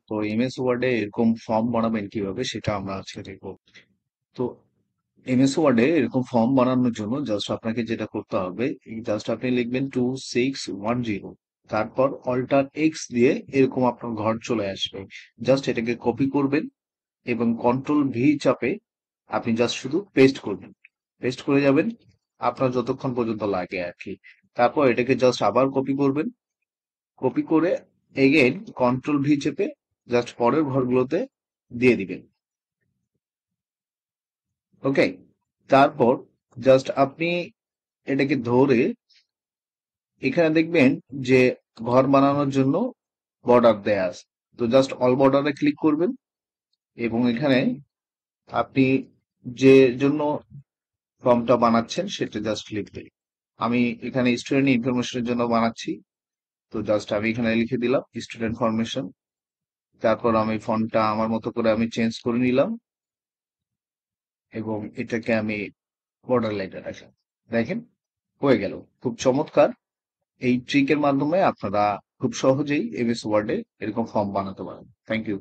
তো এমএস ওয়ার্ডে এরকম ফর্ম বানাবেন কিভাবে সেটা আমরা আজকে দেখবো। তো এমএস ওয়ার্ডে এরকম ফর্ম বানানোর জন্য জাস্ট আপনাকে যেটা করতে হবে, জাস্ট আপনি লিখবেন 2610, তারপর অল্টার এক্স দিয়ে এরকম আপনার ঘর চলে আসবে। জাস্ট এটাকে কপি করবেন এবং কন্ট্রোল ভি চাপে আপনি জাস্ট শুধু পেস্ট করবেন। পেস্ট করে যাবেন আপনার যতক্ষণ পর্যন্ত লাগে আর কি। তারপর এটাকে জাস্ট আবার কপি করবেন। কপি করে এগেইন কন্ট্রোল ভি চেপে জাস্ট পরের ঘরগুলোতে দিয়ে দিবেন। ওকে, তারপর জাস্ট আপনি এটাকে ধরে এখানে দেখবেন যে ঘর বানানোর জন্য বর্ডার দেয়া আছে। তো জাস্ট অল বর্ডারে ক্লিক করবেন এবং এখানে আপনি যে জন্য ফর্মটা বানাচ্ছেন সেটা জাস্ট লিখবেন। আমি এখানে স্টুডেন্ট ইনফরমেশনের জন্য বানাচ্ছি, তো জাস্ট আমি এখানে লিখে দিলাম স্টুডেন্ট ফরমেশন। তারপর আমি ফন্টটা আমার মতো করে আমি চেঞ্জ করে নিলাম এবং এটাকে আমি বর্ডার লাইনে রাখলাম। দেখেন, হয়ে গেল। খুব চমৎকার। এই ট্রিকের মাধ্যমে আপনারা খুব সহজেই এমএস ওয়ার্ডে এরকম ফর্ম বানাতে পারেন। Thank you.